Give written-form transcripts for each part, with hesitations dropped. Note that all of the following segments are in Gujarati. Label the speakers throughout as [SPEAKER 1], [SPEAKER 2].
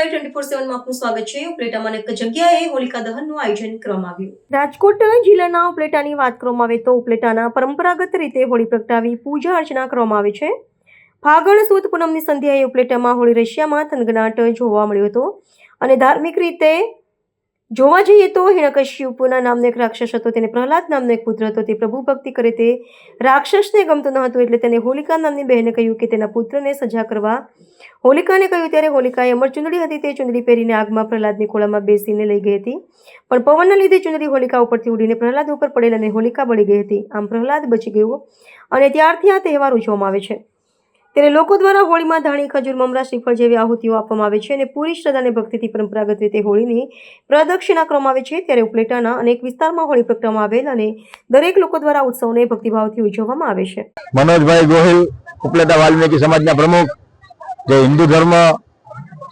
[SPEAKER 1] લાઈવ 24/7 માં આપનું સ્વાગત છે। ઉપલેટામાં અનેક જગ્યાએ હોલિકા દહનનું આયોજન કરવામાં આવ્યું।
[SPEAKER 2] રાજકોટ જિલ્લાના ઉપલેટાની વાત કરવામાં આવે તો ઉપલેટાના પરંપરાગત રીતે હોળી પ્રગટાવી પૂજા અર્ચના કરવામાં આવે છે। ફાગણ સુદ પૂનમની સંધ્યાએ ઉપલેટામાં હોળી રશિયામાં થનગનાટ જોવા મળ્યો હતો અને ધાર્મિક રીતે જોવા જઈએ તો હિરણ્યકશ્યપુના નામનો એક રાક્ષસ હતો। તેને પ્રહલાદ નામનો એક પુત્ર હતો। તે પ્રભુ ભક્તિ કરે તે રાક્ષસને ગમતો ન હતો, એટલે તેને હોલિકા નામની બહેને કહ્યું કે તેના પુત્રને સજા કરવા હોલિકાને કહ્યું। ત્યારે હોલિકાએ અમર ચુંદડી હતી, તે ચુંદડી પહેરીને આગમાં પ્રહલાદની ખોળામાં બેસીને લઈ ગઈ હતી, પણ પવનના લીધે ચુંદડી હોલિકા ઉપરથી ઉડીને પ્રહલાદ ઉપર પડેલ અને હોલિકા બળી ગઈ હતી। આમ પ્રહલાદ બચી ગયો અને ત્યારથી આ તહેવાર ઉજવવામાં આવે છે। ત્યારે લોકો દ્વારા હોળીમાં ધાણી, ખજૂર, મમરા, શ્રીફળ જેવી આહુતિઓ આપવામાં આવે છે અને પૂરી શ્રદ્ધા અને ભક્તિથી પરંપરાગત રીતે હોળીની પ્રદક્ષિણા કરવામાં આવે છે। ત્યારે ઉપલેટાના અનેક વિસ્તારમાં હોળી પ્રગટાવવામાં આવેલ અને દરેક લોકો દ્વારા ઉત્સવને ભક્તિભાવથી ઉજવવામાં આવે છે।
[SPEAKER 3] મનોજભાઈ ગોહિલ, ઉપલેટા વાલ્મીકી સમાજના પ્રમુખ, જે હિન્દુ ધર્મ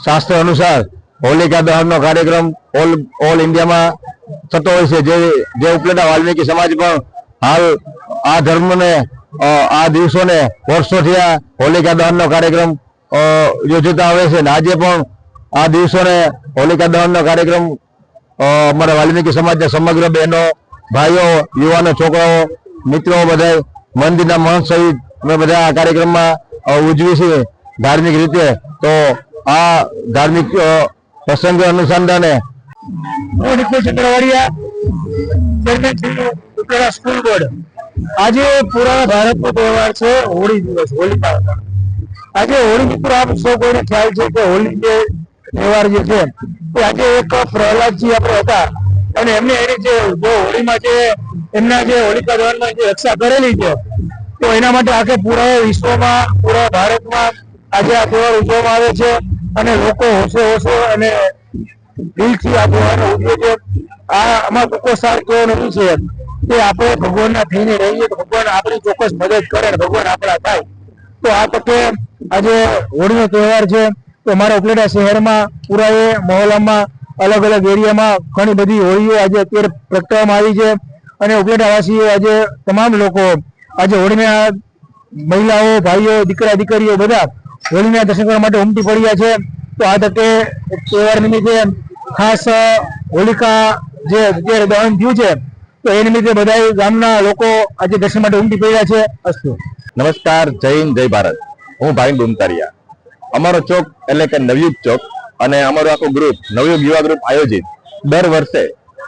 [SPEAKER 3] શાસ્ત્ર અનુસાર હોલિકા દહનનો કાર્યક્રમ ઓલ ઇન્ડિયામાં થતો હોય છે, જે ઉપલેટા વાલ્મીકી સમાજ પણ હાલ આ ધર્મને આ દિવસોને વર્ષોથી આ હોલિકા દહનનો કાર્યક્રમ યોજતા આવે છે। આજે પણ આ દિવસોને હોલિકા દહનનો કાર્યક્રમ અમારા વાલ્મીકી સમાજના સમગ્ર બહેનો, ભાઈઓ, યુવાનો, છોકરાઓ, મિત્રો બધા મંદિરના મહંત સહિત અમે બધા આ કાર્યક્રમમાં ઉજવી છીએ ધાર્મિક રીતે। તો આ ધાર્મિક પ્રસંગ અનુસંધાને સ્કૂલ બોર્ડ આજે પૂરા ભારતનો તહેવાર છે હોળી દિવસ, હોલિકા દહન। આજે હોળી મિત્રો આપ સૌ કોઈને ખ્યાલ છે કે હોળી જે તહેવાર જે છે એ આજે એક પ્રહલાદજી આપણે હતા અને એમને એની જે હોળીમાં જે એમના જે હોલિકા દહનમાં જે રક્ષા કરેલી છે, તો એના માટે આખે પૂરા વિશ્વમાં, પૂરા ભારતમાં આજે આ તહેવાર ઉજવવામાં આવે છે અને લોકો હોશે હોશે અને દિલથી આ તહેવારને ઉજવે છે। આ આમાં લોકો સાર કેવો નથી છે કે આપણે ભગવાનના થઈને રહીએ તો ભગવાન આપણી ચોક્કસ મદદ કરે અને ભગવાન આપણા થાય। તો આ તકે આજે હોળીનો તહેવાર છે, તો અમારા ઉપલેટા શહેરમાં પૂરા એ મહોલ્લામાં અલગ અલગ એરિયામાં ઘણી બધી હોળીઓ આજે અત્યારે પ્રગટાવવામાં આવી છે અને ઉપલેટાવાસીઓ આજે તમામ લોકો આજે હોળીના મહિલાઓ, ભાઈઓ, દીકરા, દીકરીઓ બધા હોળીના દર્શન કરવા માટે ઉમટી પડ્યા છે। તો આ તકે તહેવાર નિમિત્તે ખાસ હોલિકા જે અત્યારે દહન થયું છે તો એ નિમિત્તે બધા ગામના લોકો આજે દર્શન માટે ઉમટી પડ્યા છે। અસ્તુ। નમસ્કાર, જય હિન્દ, જય ભારત। હું ભાઈ ડુમતારિયા। અમારો ચોક એટલે કે નવયુગ ચોક અને અમારું આખું ગ્રુપ નવયુગ યુવા ગ્રુપ આયોજિત દર વર્ષે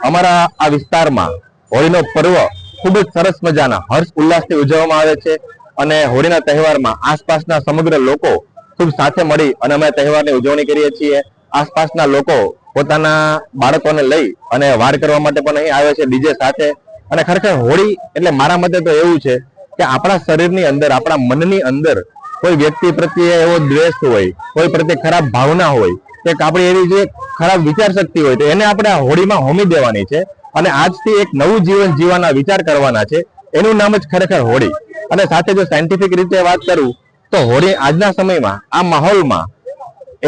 [SPEAKER 3] અમારા આ વિસ્તારમાં હોળીનો પર્વ ખૂબ જ સરસ મજાના હર્ષ ઉલ્લાસથી ઉજવવામાં આવે છે અને હોળીના તહેવારમાં આસપાસના સમગ્ર લોકો ખૂબ સાથે મળી અને અમે તહેવારની ઉજવણી કરીએ છીએ। આસપાસના લોકો પોતાના બાળકોને લઈ અને વાર કરવા માટે પણ અહીં આવે છે ડીજે સાથે। અને ખરેખર હોળી એટલે મારા મતે તો એવું છે કે આપણા શરીરની અંદર, આપણા મનની અંદર કોઈ વ્યક્તિ પ્રત્યે એવો દ્વેષ હોય, કોઈ પ્રત્યે ખરાબ ભાવના હોય, કે આપણી એવી જે ખરાબ વિચાર શક્તિ હોય, તો એને આપણે હોળીમાં હોમી દેવાની છે અને આજથી એક નવું જીવન જીવવાના વિચાર કરવાના છે। એનું નામ જ ખરેખર હોળી। અને સાથે જો સાયન્ટિફિક રીતે વાત કરું તો હોળી આજના સમયમાં આ માહોલમાં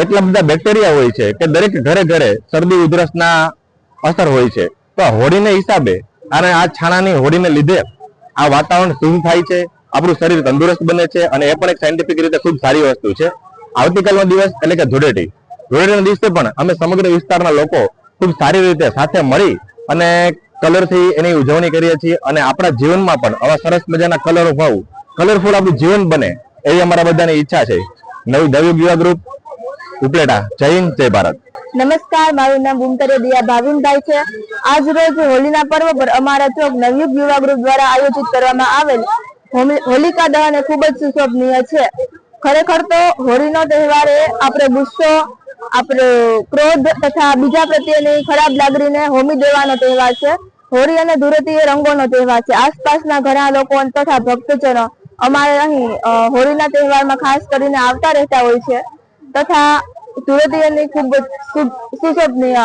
[SPEAKER 3] એટલા બધા બેક્ટેરિયા હોય છે કે દરેક ઘરે ઘરે શરદી ઉધરસના અસર હોય છે। તો હોળીને હિસાબે અને આ છાણાની હોળીને લીધે આ વાતાવરણ શુદ્ધ થાય છે, આપણું શરીર તંદુરસ્ત બને છે અને એ પણ એક સાયન્ટિફિક રીતે ખૂબ સારી વસ્તુ છે। આવતીકાલનો દિવસ એટલે કે ધૂળેટીના દિવસે પણ અમે સમગ્ર વિસ્તારના લોકો ખૂબ સારી રીતે સાથે મળી અને કલરથી એની ઉજવણી કરીએ છીએ અને આપણા જીવનમાં પણ આવા સરસ મજાના કલરફુલ આપણું જીવન બને એવી અમારા બધાની ઈચ્છા છે। નવયુગ યુવા ગ્રુપ ઉપલેટા, જય હિન્દ, જય ભારત।
[SPEAKER 4] નમસ્કાર, મારું નામ બુમતરિયા દિયા ભાવિનભાઈ છે। આજ રોજ હોળીના પર્વ પર અમારા ચોક નવયુગ યુવા ગ્રુપ દ્વારા આયોજિત કરવામાં આવેલ હોલિકા દહન એ ખૂબ જ સુશોભનીય છે। ખરેખર તો હોળીનો તહેવાર એ આપણે ગુસ્સો, આપણે ક્રોધ તથા બીજા પ્રત્યેની ખરાબ લાગણીને હોમી દેવાનો તહેવાર છે। હોળી અને ધૂળેટી એ રંગોનો તહેવાર છે। આસપાસના ઘણા લોકો તથા ભક્તજનો અમારે અહીં હોળીના તહેવારમાં ખાસ કરીને આવતા રહેતા હોય છે તથા ધૂળેટીની ખૂબ જ સુશોભનીય